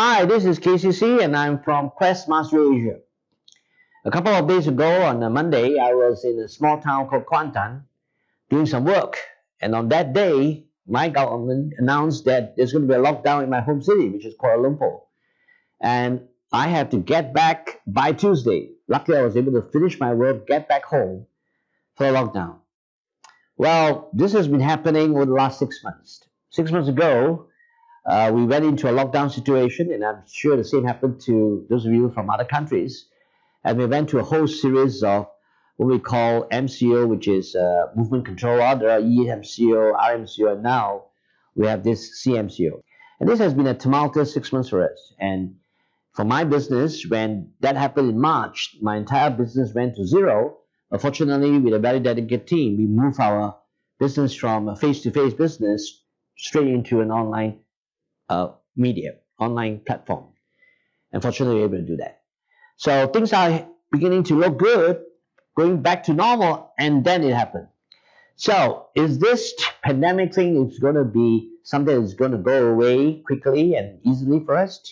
Hi, this is KCC and I'm from Quest Master Asia. A couple of days ago on a Monday, I was in a small town called Kuantan doing some work. And on that day, my government announced that there's going to be a lockdown in my home city, which is Kuala Lumpur. And I have to get back by Tuesday. Luckily, I was able to finish my work, get back home for a lockdown. Well, this has been happening over the last 6 months. 6 months ago, we went into a lockdown situation, and I'm sure the same happened to those of you from other countries. And we went to a whole series of what we call MCO, which is movement control order, EMCO, RMCO, and now we have this CMCO. And this has been a tumultuous 6 months for us. And for my business, when that happened in March, my entire business went to zero. Unfortunately, with a very dedicated team, we moved our business from a face-to-face business straight into an online media, online platform. Unfortunately, we were able to do that. So things are beginning to look good, going back to normal, and then it happened. So is this pandemic thing is going to be something that's going to go away quickly and easily for us?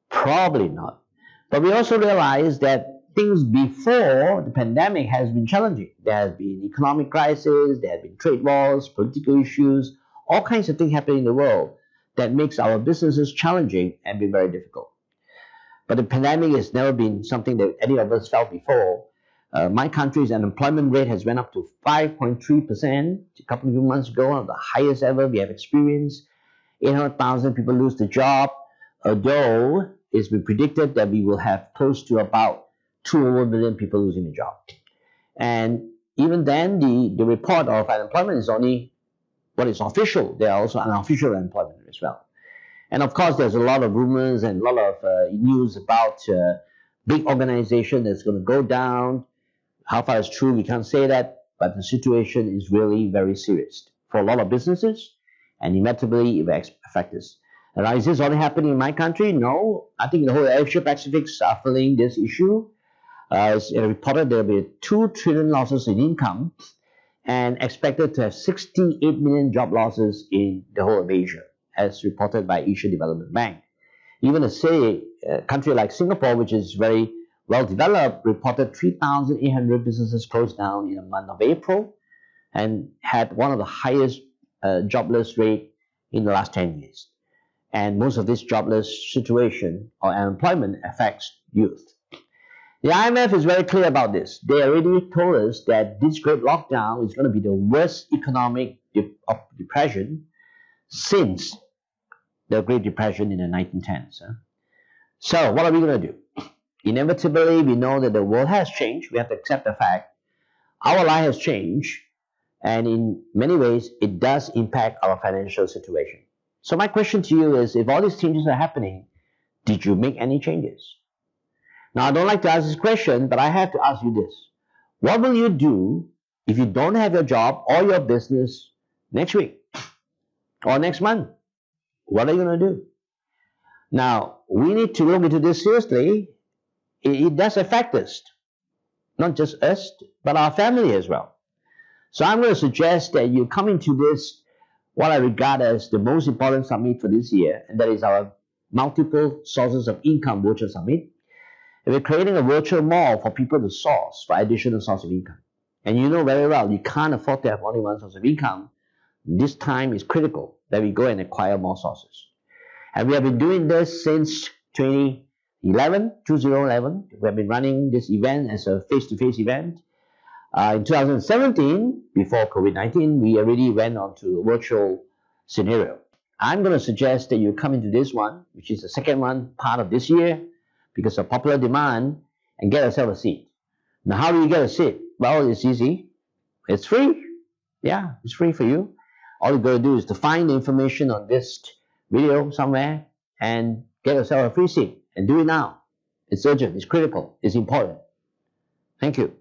Probably not. But we also realize that things before the pandemic has been challenging. There has been economic crisis, there have been trade wars, political issues, all kinds of things happening in the world that makes our businesses challenging and be very difficult. But the pandemic has never been something that any of us felt before. My country's unemployment rate has went up to 5.3% a couple of months ago, one of the highest ever we have experienced. 800,000 people lose their job, although it's been predicted that we will have close to about 2 million people losing their job. And even then, the report of unemployment is only what is official. There are also unofficial unemployment as well. And of course, there's a lot of rumors and a lot of news about big organization that's going to go down. How far is true, we can't say that, but the situation is really very serious for a lot of businesses, and inevitably it will affect us. And is this only happening in my country? No. I think the whole Asia Pacific is suffering this issue. It's reported there will be 2 trillion losses in income, and expected to have 68 million job losses in the whole of Asia, as reported by Asia Development Bank. Even a country like Singapore, which is very well developed, reported 3,800 businesses closed down in the month of April and had one of the highest jobless rate in the last 10 years. And most of this jobless situation or unemployment affects youth. The IMF is very clear about this. They already told us that this great lockdown is going to be the worst economic depression since the Great Depression in the 1910s. So what are we going to do? Inevitably, we know that the world has changed. We have to accept the fact. Our life has changed, and in many ways, it does impact our financial situation. So my question to you is, if all these changes are happening, did you make any changes? Now, I don't like to ask this question, but I have to ask you this. What will you do if you don't have your job or your business next week or next month? What are you going to do? Now, we need to look into this seriously. It does affect us, not just us, but our family as well. So I'm going to suggest that you come into this, what I regard as the most important summit for this year, and that is our multiple sources of income virtual summit. And we're creating a virtual mall for people to source for additional source of income. And you know very well, you can't afford to have only one source of income. This time is critical that we go and acquire more sources. And we have been doing this since 2011. We have been running this event as a face-to-face event. In 2017, before COVID-19, we already went on to a virtual scenario. I'm going to suggest that you come into this one, which is the second one part of this year, because of popular demand, and get yourself a seat. Now, how do you get a seat? Well, it's easy. It's free. Yeah, it's free for you. All you got to do is to find the information on this video somewhere and get yourself a free seat. And do it now. It's urgent. It's critical. It's important. Thank you.